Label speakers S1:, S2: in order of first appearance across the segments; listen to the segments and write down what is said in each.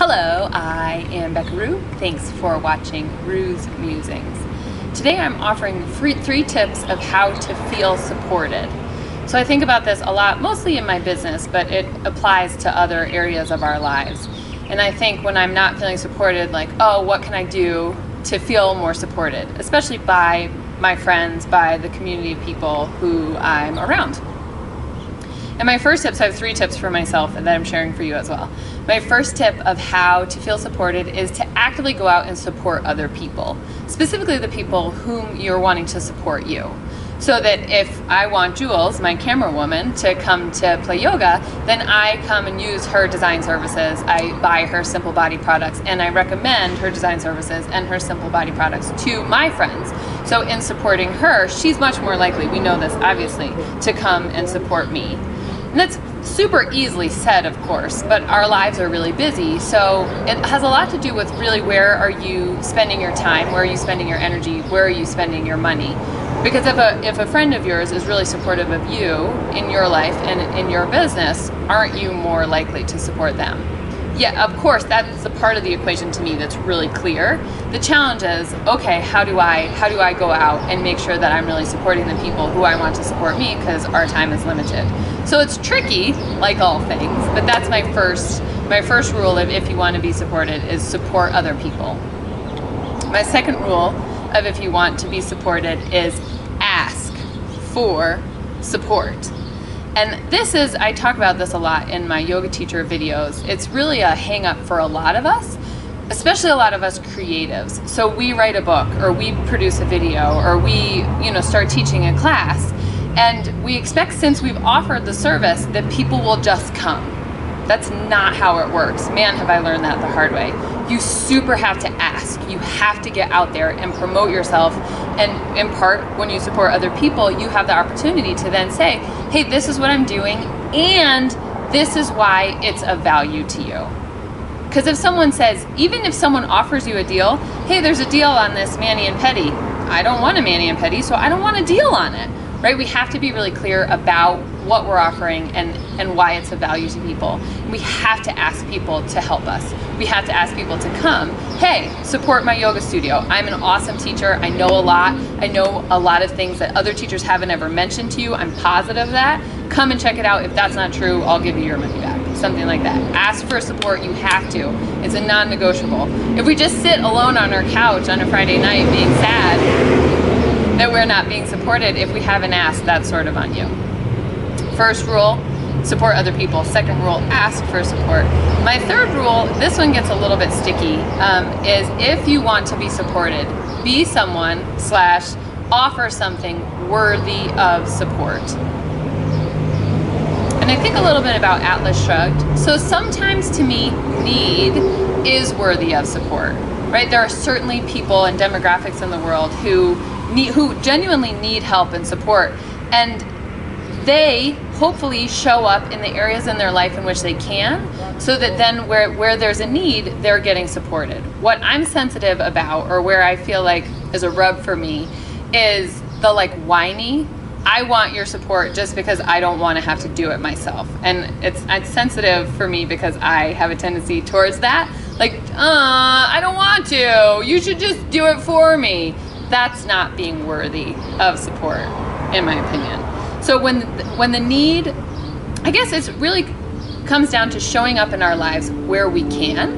S1: Hello, I am Becca Rue. Thanks for watching Rue's Musings. Today I'm offering three tips of how to feel supported. So I think about this a lot, mostly in my business, but it applies to other areas of our lives. And I think when I'm not feeling supported, like, oh, what can I do to feel more supported, especially by my friends, by the community of people who I'm around. And my first tips, I have 3 tips for myself that I'm sharing for you as well. My first tip of how to feel supported is to actively go out and support other people, specifically the people whom you're wanting to support you. So that if I want Jules, my camera woman, to come to play yoga, then I come and use her design services. I buy her Simple Body products and I recommend her design services and her Simple Body products to my friends. So in supporting her, she's much more likely, we know this obviously, to come and support me. And that's super easily said, of course, but our lives are really busy, so it has a lot to do with really where are you spending your time, where are you spending your energy, where are you spending your money. Because if a friend of yours is really supportive of you in your life and in your business, aren't you more likely to support them? Yeah, of course, that's the part of the equation to me that's really clear. The challenge is, okay, how do I go out and make sure that I'm really supporting the people who I want to support me, because our time is limited. So it's tricky, like all things, but that's my first rule of if you want to be supported is support other people. My second rule of if you want to be supported is ask for support. And this is, I talk about this a lot in my yoga teacher videos. It's really a hang up for a lot of us, especially a lot of us creatives. So we write a book or we produce a video or we, start teaching a class, and we expect, since we've offered the service, that people will just come. That's not how it works. Man, have I learned that the hard way. You super have to ask. You have to get out there and promote yourself. And in part, when you support other people, you have the opportunity to then say, hey, this is what I'm doing, and this is why it's of value to you. Because if someone says, even if someone offers you a deal, hey, there's a deal on this mani and pedi. I don't want a mani and pedi, so I don't want a deal on it. Right? We have to be really clear about what we're offering and why it's of value to people. We have to ask people to help us. We have to ask people to come. Hey, support my yoga studio. I'm an awesome teacher. I know a lot. I know a lot of things that other teachers haven't ever mentioned to you. I'm positive of that. Come and check it out. If that's not true, I'll give you your money back. Something like that. Ask for support. You have to. It's a non-negotiable. If we just sit alone on our couch on a Friday night being sad that we're not being supported, if we haven't asked, that's sort of on you. First rule, support other people. Second rule, ask for support. My third rule, this one gets a little bit sticky, is if you want to be supported, be someone / offer something worthy of support. And I think a little bit about Atlas Shrugged. So sometimes to me, need is worthy of support, right? There are certainly people and demographics in the world who genuinely need help and support, and they hopefully show up in the areas in their life in which they can, so that then where there's a need, they're getting supported. What I'm sensitive about, or where I feel like is a rub for me, is the whiny, I want your support just because I don't want to have to do it myself. And it's sensitive for me because I have a tendency towards that. I don't want to. You should just do it for me. That's not being worthy of support, in my opinion. So when the need, I guess it really comes down to showing up in our lives where we can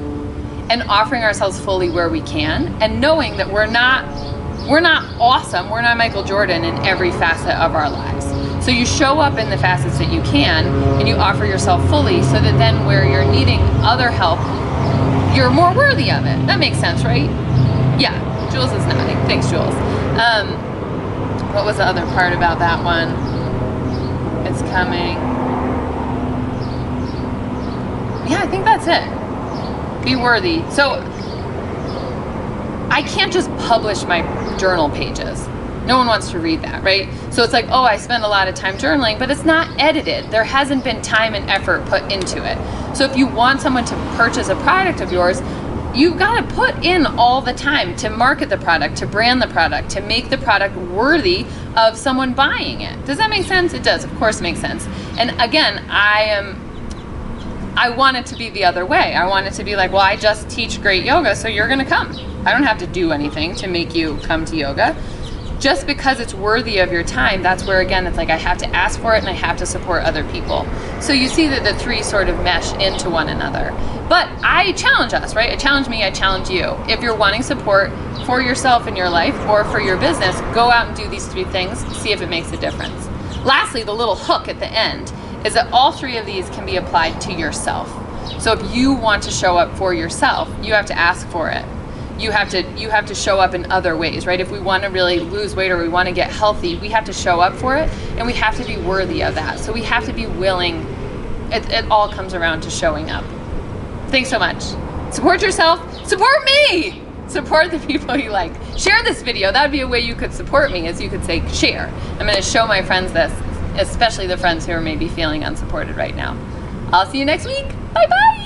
S1: and offering ourselves fully where we can, and knowing that we're not awesome, we're not Michael Jordan in every facet of our lives. So you show up in the facets that you can and you offer yourself fully, so that then where you're needing other help, you're more worthy of it. That makes sense, right? Yeah, Jules is nodding. Thanks, Jules. What was the other part about that one? It's coming. Yeah, I think that's it. Be worthy. So I can't just publish my journal pages. No one wants to read that, right? So it's like, oh, I spend a lot of time journaling, but it's not edited. There hasn't been time and effort put into it. So if you want someone to purchase a product of yours, you've got to put in all the time to market the product, to brand the product, to make the product worthy of someone buying it. Does that make sense? It does, of course it makes sense. And again, I want it to be the other way. I want it to be like, well, I just teach great yoga, so you're gonna come. I don't have to do anything to make you come to yoga. Just because it's worthy of your time, that's where, again, it's like I have to ask for it and I have to support other people. So you see that the three sort of mesh into one another. But I challenge us, right? I challenge me, I challenge you. If you're wanting support for yourself in your life or for your business, go out and do these three things, see if it makes a difference. Lastly, the little hook at the end is that all three of these can be applied to yourself. So if you want to show up for yourself, you have to ask for it. You have to show up in other ways, right? If we want to really lose weight or we want to get healthy, we have to show up for it, and we have to be worthy of that. So we have to be willing. It all comes around to showing up. Thanks so much. Support yourself. Support me. Support the people you like. Share this video. That would be a way you could support me, is you could say share. I'm going to show my friends this, especially the friends who are maybe feeling unsupported right now. I'll see you next week. Bye-bye.